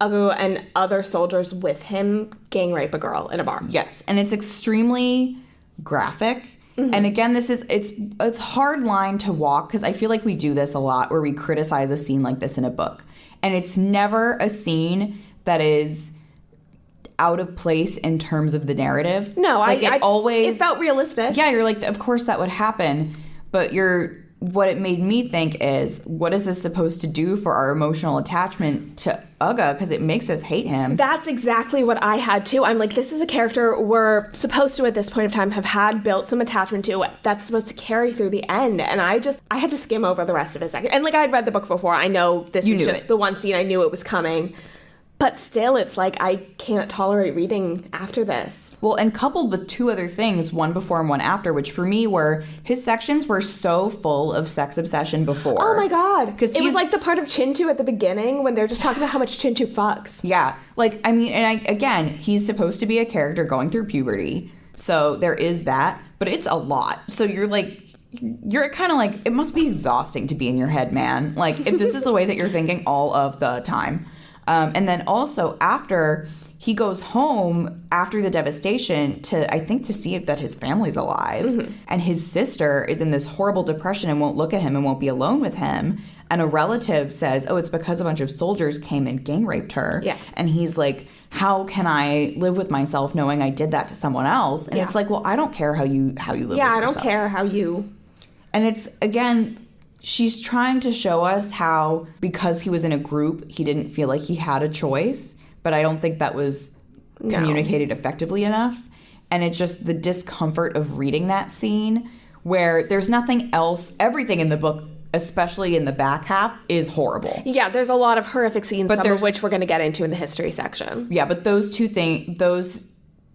Ugu and other soldiers with him gang rape a girl in a bar. Yes, and it's extremely graphic. And again, it's hard line to walk because I feel like we do this a lot where we criticize a scene like this in a book. And it's never a scene that is out of place in terms of the narrative. No, it felt realistic. Yeah, you're like, of course that would happen. But what it made me think is, what is this supposed to do for our emotional attachment to Uga? Because it makes us hate him. That's exactly what I had too. I'm like, this is a character we're supposed to, at this point of time, have had built some attachment to that's supposed to carry through the end. And I had to skim over the rest of it. And like, I'd read the book before. I know this is just the one scene. I knew it was coming. But still, it's like, I can't tolerate reading after this. Well, and coupled with two other things, one before and one after, which for me were, his sections were so full of sex obsession before. Oh my God. Because it was like the part of Chintu at the beginning when they're just talking about how much Chintu fucks. Yeah. Like, I mean, again, he's supposed to be a character going through puberty. So there is that, but it's a lot. So you're kind of like, it must be exhausting to be in your head, man. Like, if this is the way that you're thinking all of the time. And then also after he goes home after the devastation to see if that his family's alive. And his sister is in this horrible depression and won't look at him and won't be alone with him. And a relative says, oh, it's because a bunch of soldiers came and gang raped her. Yeah. And he's like, how can I live with myself knowing I did that to someone else? And it's like, well, I don't care how you live with yourself. Yeah, I don't care how you... And it's, again... She's trying to show us how, because he was in a group, he didn't feel like he had a choice. But I don't think that was communicated effectively enough. And it's just the discomfort of reading that scene where there's nothing else. Everything in the book, especially in the back half, is horrible. Yeah, there's a lot of horrific scenes, some of which we're going to get into in the history section. Yeah, but those two things,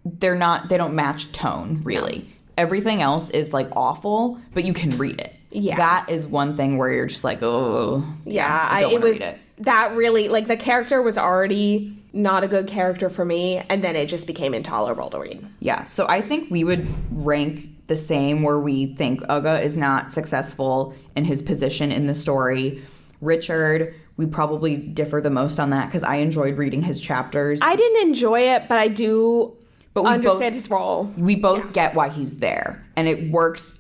they don't match tone, really. No. Everything else is, like, awful, but you can read it. Yeah. That is one thing where you're just like, oh. Yeah, I don't want to read it. That really, like, the character was already not a good character for me, and then it just became intolerable to read. Yeah, so I think we would rank the same where we think Uga is not successful in his position in the story. Richard, we probably differ the most on that because I enjoyed reading his chapters. I didn't enjoy it, but I do... But we understand his role. We both get why he's there. And it works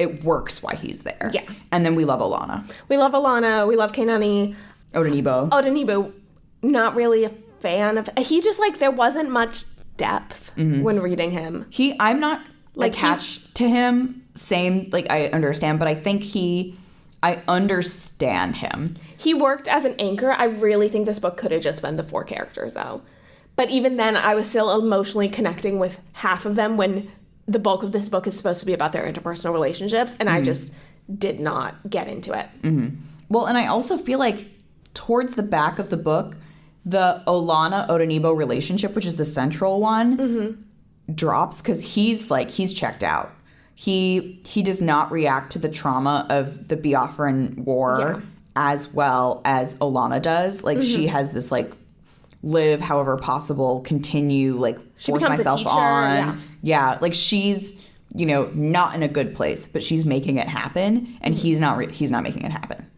why he's there. Yeah. And then we love Alana. We love Alana. We love Kainani. Odenibo. Not really a fan of... He just, like, there wasn't much depth when reading him. I'm not attached to him. Same, like, I understand. But I think I understand him. He worked as an anchor. I really think this book could have just been the 4 characters, though. But even then, I was still emotionally connecting with half of them when the bulk of this book is supposed to be about their interpersonal relationships, and I just did not get into it. Well, and I also feel like towards the back of the book, the Olana-Odenibo relationship, which is the central one, drops because he's checked out. He does not react to the trauma of the Biafran War as well as Olana does. Like, she has this, like, live however possible, continue, like, force myself teacher, on. Yeah, like, she's, not in a good place, but she's making it happen, and he's not making it happen.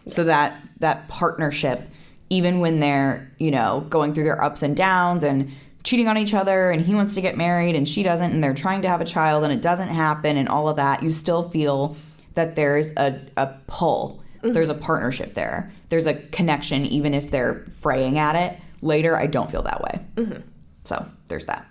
Yes. So that partnership, even when they're, going through their ups and downs and cheating on each other, and he wants to get married and she doesn't, and they're trying to have a child and it doesn't happen, and all of that, you still feel that there's a pull. There's a partnership there. There's a connection, even if they're fraying at it. Later, I don't feel that way. So there's that.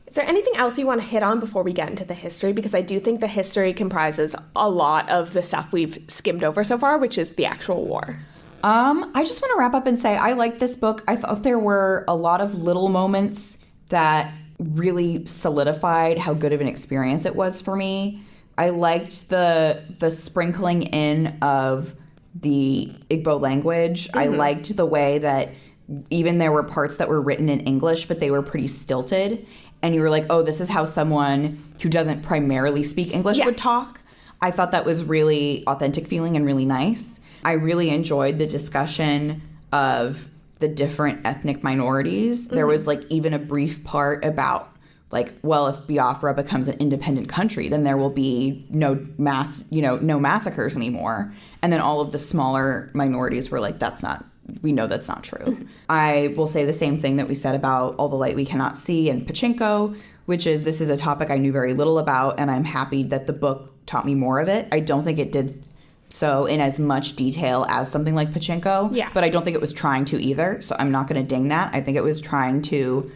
Is there anything else you want to hit on before we get into the history? Because I do think the history comprises a lot of the stuff we've skimmed over so far, which is the actual war. I just want to wrap up and say I liked this book. I thought there were a lot of little moments that really solidified how good of an experience it was for me. I liked the sprinkling in of the Igbo language. I liked the way that even there were parts that were written in English, but they were pretty stilted. And you were like, oh, this is how someone who doesn't primarily speak English would talk. I thought that was really authentic feeling and really nice. I really enjoyed the discussion of the different ethnic minorities. There was like even a brief part about like, well, if Biafra becomes an independent country, then there will be no massacres anymore. And then all of the smaller minorities were like, we know that's not true. I will say the same thing that we said about All the Light We Cannot See and Pachinko, which is this is a topic I knew very little about, and I'm happy that the book taught me more of it. I don't think it did so in as much detail as something like Pachinko, but I don't think it was trying to either, so I'm not going to ding that. I think it was trying to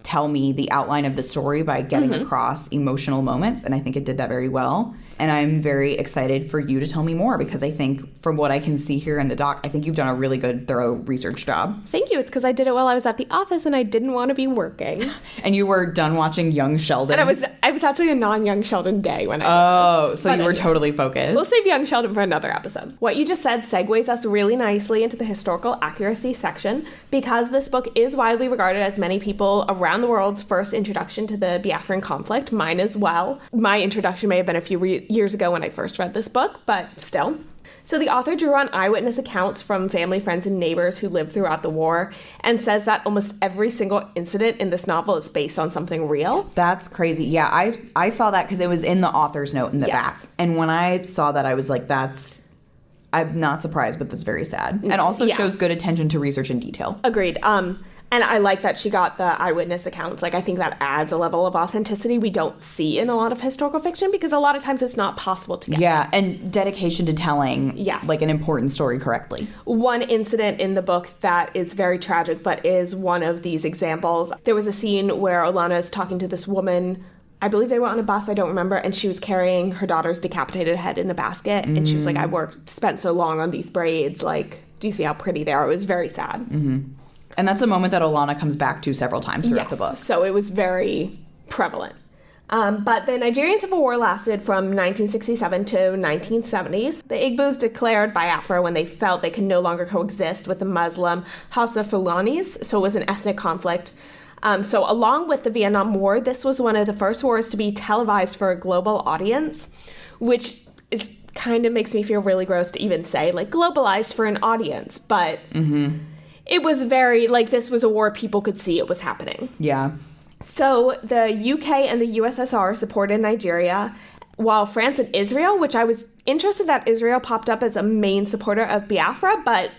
tell me the outline of the story by getting across emotional moments, and I think it did that very well. And I'm very excited for you to tell me more because I think from what I can see here in the doc, I think you've done a really good, thorough research job. Thank you. It's because I did it while I was at the office and I didn't want to be working. And you were done watching Young Sheldon. And I was actually a non-Young Sheldon day when I did this. So you were totally focused. We'll save Young Sheldon for another episode. What you just said segues us really nicely into the historical accuracy section because this book is widely regarded as many people around the world's first introduction to the Biafran conflict, mine as well. My introduction may have been a few years ago when I first read this book, but still. So the author drew on eyewitness accounts from family, friends, and neighbors who lived throughout the war and says that almost every single incident in this novel is based on something real. That's crazy. Yeah, I saw that because it was in the author's note in the back. And when I saw that, I was like, I'm not surprised, but that's very sad. And also shows good attention to research and detail. Agreed. And I like that she got the eyewitness accounts. Like, I think that adds a level of authenticity we don't see in a lot of historical fiction because a lot of times it's not possible to get. Yeah, and dedication to telling like an important story correctly. One incident in the book that is very tragic but is one of these examples. There was a scene where Olana is talking to this woman. I believe they were on a bus, I don't remember, and she was carrying her daughter's decapitated head in a basket. And she was like, spent so long on these braids. Like, do you see how pretty they are? It was very sad. Mm-hmm. And that's a moment that Olana comes back to several times throughout the book. So it was very prevalent. But the Nigerian Civil War lasted from 1967 to 1970s. The Igbos declared Biafra when they felt they could no longer coexist with the Muslim Hausa Fulanis, so it was an ethnic conflict. So along with the Vietnam War, this was one of the first wars to be televised for a global audience, which is kind of makes me feel really gross to even say, like, globalized for an audience, but... It was very, like, this was a war people could see it was happening. Yeah. So the UK and the USSR supported Nigeria, while France and Israel, which I was interested that Israel popped up as a main supporter of Biafra, but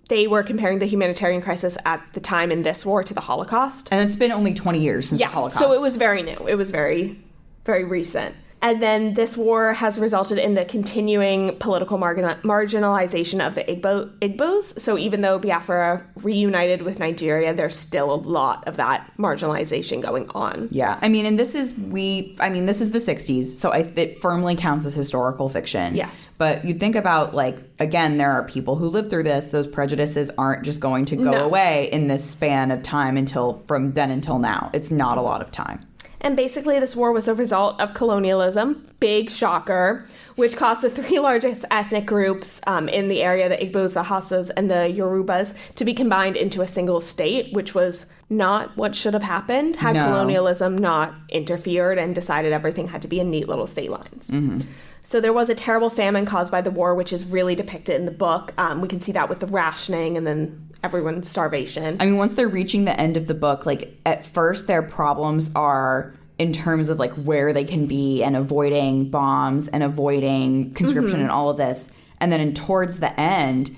they were comparing the humanitarian crisis at the time in this war to the Holocaust. And it's been only 20 years since the Holocaust. So it was very new. It was very, very recent. And then this war has resulted in the continuing political marginalization of the Igbos. So even though Biafra reunited with Nigeria, there's still a lot of that marginalization going on. Yeah. I mean, and this is the 60s, so it firmly counts as historical fiction. Yes. But you think about, like, again, there are people who lived through this. Those prejudices aren't just going to go away in this span of time from then until now. It's not a lot of time. And basically, this war was a result of colonialism, big shocker, which caused the three largest ethnic groups in the area, the Igbos, the Hausas, and the Yorubas, to be combined into a single state, which was not what should have happened had colonialism not interfered and decided everything had to be in neat little state lines. Mm-hmm. So there was a terrible famine caused by the war, which is really depicted in the book. We can see that with the rationing and then everyone's starvation. I mean, once they're reaching the end of the book, like, at first their problems are in terms of, like, where they can be and avoiding bombs and avoiding conscription and all of this. And then towards the end,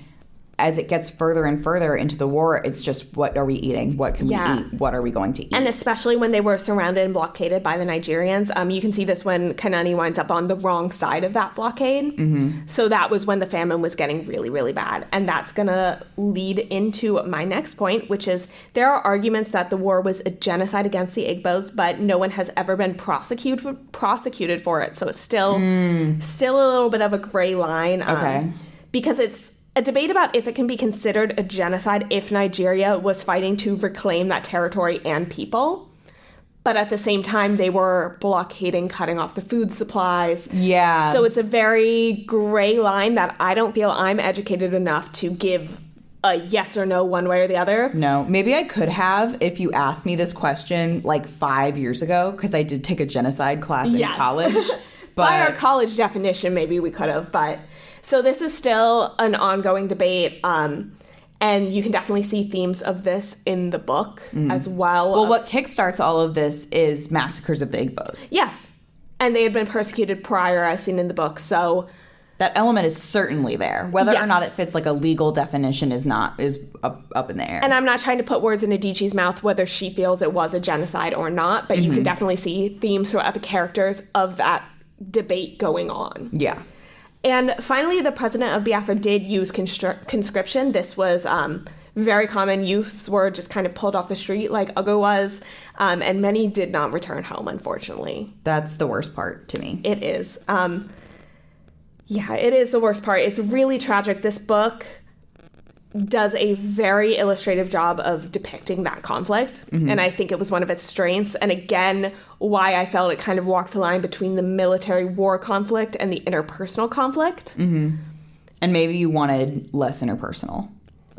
as it gets further and further into the war, it's just, what are we eating? What can we eat? What are we going to eat? And especially when they were surrounded and blockaded by the Nigerians. You can see this when Kanani winds up on the wrong side of that blockade. Mm-hmm. So that was when the famine was getting really, really bad. And that's going to lead into my next point, which is there are arguments that the war was a genocide against the Igbos, but no one has ever been prosecuted for it. So it's still a little bit of a gray line. Okay. Because it's a debate about if it can be considered a genocide if Nigeria was fighting to reclaim that territory and people. but at the same time, they were blockading, cutting off the food supplies. Yeah. So it's a very gray line that I don't feel I'm educated enough to give a yes or no one way or the other. No, maybe I could have if you asked me this question like 5 years ago, because I did take a genocide class in college. But by our college definition, maybe we could have. But so this is still an ongoing debate. And you can definitely see themes of this in the book as well. Well, what kickstarts all of this is massacres of the Igbos. Yes. And they had been persecuted prior, as seen in the book. So that element is certainly there. Whether or not it fits like a legal definition is up in the air. And I'm not trying to put words in Adichie's mouth whether she feels it was a genocide or not, but you can definitely see themes throughout the characters of that debate going on. Yeah. And finally, the president of Biafra did use conscription. This was very common. Youths were just kind of pulled off the street like Ugo was, and many did not return home, unfortunately. That's the worst part to me. It is. It is the worst part. It's really tragic. This book does a very illustrative job of depicting that conflict, and I think it was one of its strengths, and again, why I felt it kind of walked the line between the military war conflict and the interpersonal conflict. And maybe you wanted less interpersonal.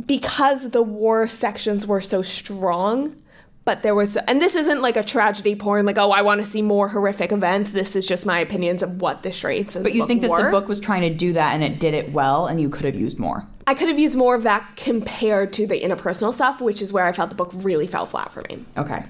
Because the war sections were so strong, but there was, and this isn't like a tragedy porn, like, oh, I want to see more horrific events. This is just my opinions of what the strengths of the book were. But you think that the book was trying to do that and it did it well, and you could have used more? I could have used more of that compared to the interpersonal stuff, which is where I felt the book really fell flat for me. Okay.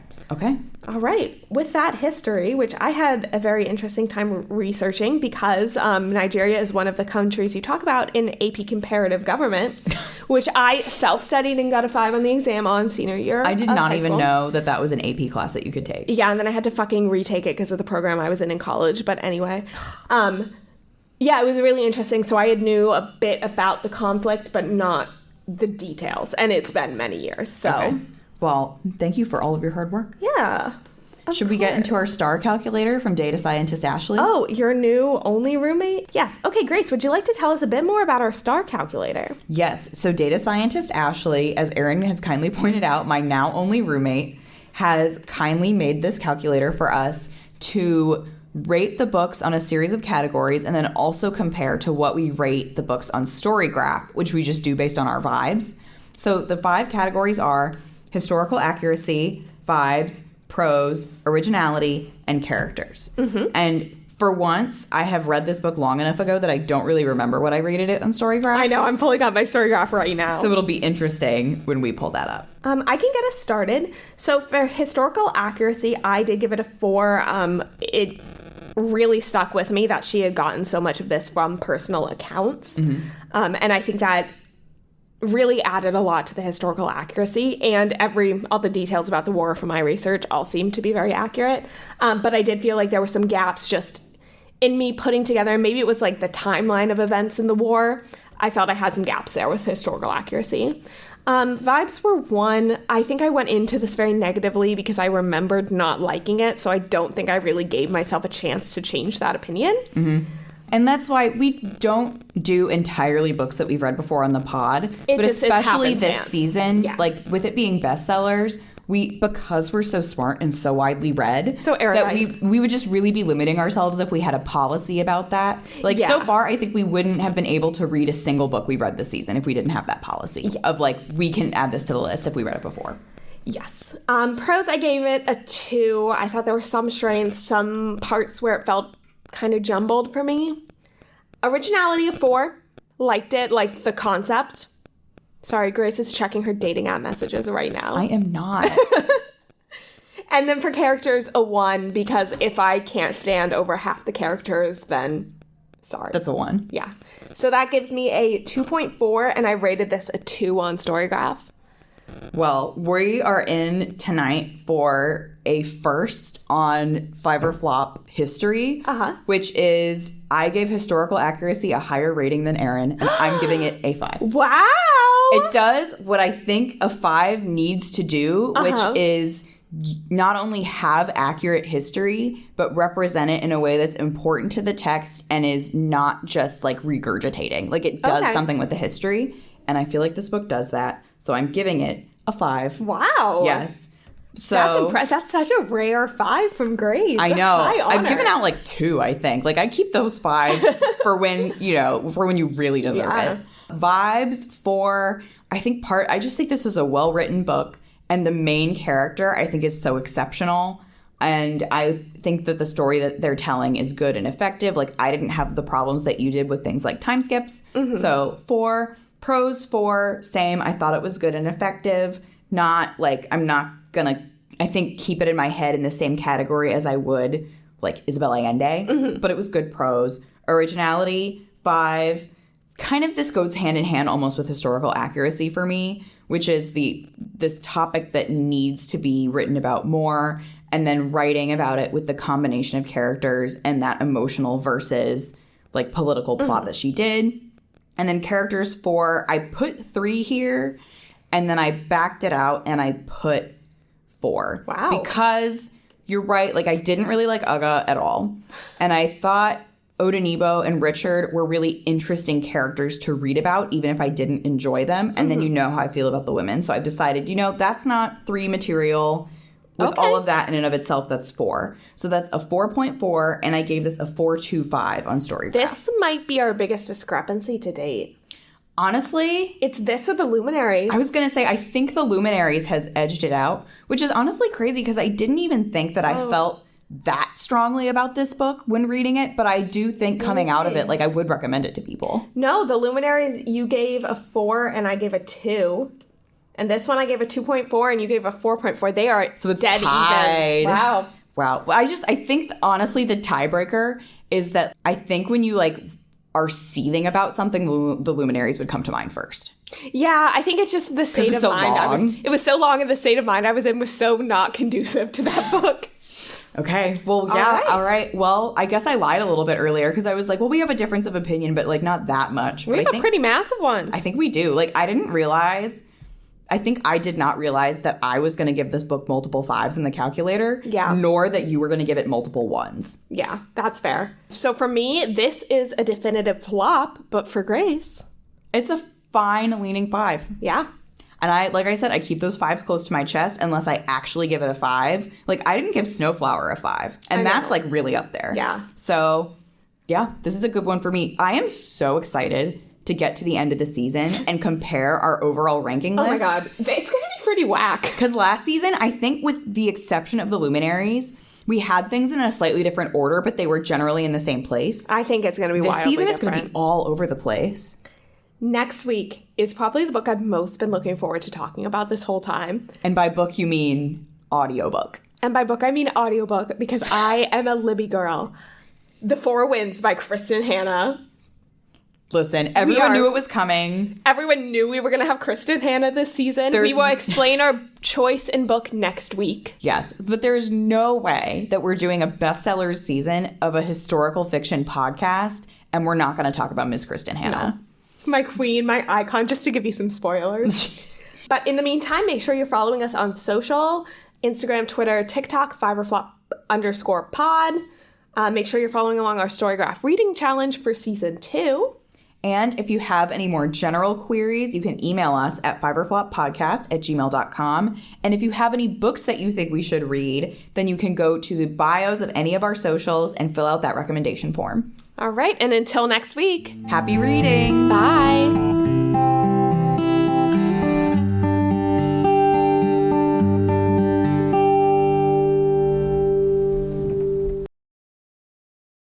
All right. With that history, which I had a very interesting time researching because Nigeria is one of the countries you talk about in AP Comparative Government, which I self-studied and got a 5 on the exam on senior year. I did not even know that was an AP class that you could take. Yeah, and then I had to fucking retake it because of the program I was in college. But anyway, it was really interesting. So I had knew a bit about the conflict, but not the details. And it's been many years. So. Okay. Well, thank you for all of your hard work. Yeah. Should we get into our star calculator from data scientist Ashley? Oh, your new only roommate? Yes. Okay, Grace, would you like to tell us a bit more about our star calculator? Yes. So data scientist Ashley, as Erin has kindly pointed out, my now only roommate, has kindly made this calculator for us to rate the books on a series of categories and then also compare to what we rate the books on StoryGraph, which we just do based on our vibes. So the 5 categories are historical accuracy, vibes, prose, originality, and characters. And for once, I have read this book long enough ago that I don't really remember what I rated it on StoryGraph. I know, I'm pulling up my StoryGraph right now. So it'll be interesting when we pull that up. I can get us started. So for historical accuracy, I did give it a 4. It really stuck with me that she had gotten so much of this from personal accounts. And I think that really added a lot to the historical accuracy, and all the details about the war from my research all seemed to be very accurate. But I did feel like there were some gaps just in me putting together, maybe it was like the timeline of events in the war. I felt I had some gaps there with historical accuracy. Vibes were 1. I think I went into this very negatively because I remembered not liking it, so I don't think I really gave myself a chance to change that opinion. And that's why we don't do entirely books that we've read before on the pod. But especially this season, like with it being bestsellers, because we're so smart and so widely read, so erudite, that we would just really be limiting ourselves if we had a policy about that. So far, I think we wouldn't have been able to read a single book we read this season if we didn't have that policy of like, we can add this to the list if we read it before. Yes. Prose, I gave it a 2. I thought there were some strengths, some parts where it felt kind of jumbled for me. Originality, a 4. Liked it, liked the concept. Sorry, Grace is checking her dating app messages right now. I am not. And then for characters, a 1, because if I can't stand over half the characters, then sorry. That's a 1. Yeah. So that gives me a 2.4, and I rated this a 2 on StoryGraph. Well, we are in tonight for a first on Fiverr Flop history, which is I gave historical accuracy a higher rating than Erin, and I'm giving it a 5. Wow! It does what I think a 5 needs to do, which is not only have accurate history, but represent it in a way that's important to the text and is not just like regurgitating. Like it does something with the history, and I feel like this book does that. So I'm giving it a 5. Wow. Yes. So that's impressive. That's such a rare 5 from Grace. I That's know. high honor. I've given out like 2, I think. Like I keep those 5s for when, for when you really deserve it. Vibes 4, I just think this is a well-written book, and the main character I think is so exceptional. And I think that the story that they're telling is good and effective. Like I didn't have the problems that you did with things like time skips. So 4, prose 4, same. I thought it was good and effective. Not like I'm not gonna, I think, keep it in my head in the same category as I would like Isabel Allende, but it was good prose. Originality 5, kind of this goes hand in hand almost with historical accuracy for me, which is this topic that needs to be written about more, and then writing about it with the combination of characters and that emotional versus like political plot that she did. And then characters 4, I put 3 here, and then I backed it out and I put 4. Wow. Because you're right, like I didn't really like Uga at all. And I thought Odenigbo and Richard were really interesting characters to read about, even if I didn't enjoy them. And then you know how I feel about the women. So I've decided, that's not 3 material. With all of that in and of itself, that's 4. So that's a 4.4, and I gave this a 4.25 on Storygraph. This might be our biggest discrepancy to date. Honestly, it's this or the Luminaries. I was going to say, I think the Luminaries has edged it out, which is honestly crazy because I didn't even think that I felt that strongly about this book when reading it, but I do think coming out of it, like I would recommend it to people. No, the Luminaries, you gave a 4 and I gave a 2. And this one I gave a 2.4 and you gave a 4.4. They are so it's dead tied. Even. Wow. Well, I think honestly the tiebreaker is that I think when you like are seething about something, the Luminaries would come to mind first. Yeah, I think it's just the state of mind. It was so long, and the state of mind I was in was so not conducive to that book. Okay. Well, yeah. All right. Well, I guess I lied a little bit earlier because I was like, well, we have a difference of opinion, but like not that much. We have a pretty massive one. I think we do. Like I think I did not realize that I was going to give this book multiple 5s in the calculator. Yeah. Nor that you were going to give it multiple 1s. Yeah, that's fair. So for me, this is a definitive flop, but for Grace, it's a fine leaning 5. Yeah. And like I said, I keep those 5s close to my chest unless I actually give it a 5. Like I didn't give Snowflower a 5. And that's like really up there. Yeah. So yeah, this is a good one for me. I am so excited to get to the end of the season and compare our overall ranking lists. Oh my God. It's going to be pretty whack. Because last season, I think with the exception of the Luminaries, we had things in a slightly different order, but they were generally in the same place. I think it's going to be wildly different. This season, it's going to be all over the place. Next week is probably the book I've most been looking forward to talking about this whole time. And by book, you mean audiobook. And by book, I mean audiobook because I am a Libby girl. The Four Winds by Kristen Hanna. Listen, everyone knew it was coming. Everyone knew we were going to have Kristen Hanna this season. We will explain our choice in book next week. Yes, but there's no way that we're doing a bestsellers season of a historical fiction podcast and we're not going to talk about Miss Kristen Hanna. No. My queen, my icon, just to give you some spoilers. But in the meantime, make sure you're following us on social, Instagram, Twitter, TikTok, _pod. Make sure you're following along our Storygraph Reading Challenge for Season 2. And if you have any more general queries, you can email us at fiberfloppodcast@gmail.com. And if you have any books that you think we should read, then you can go to the bios of any of our socials and fill out that recommendation form. All right, and until next week, happy reading. Bye.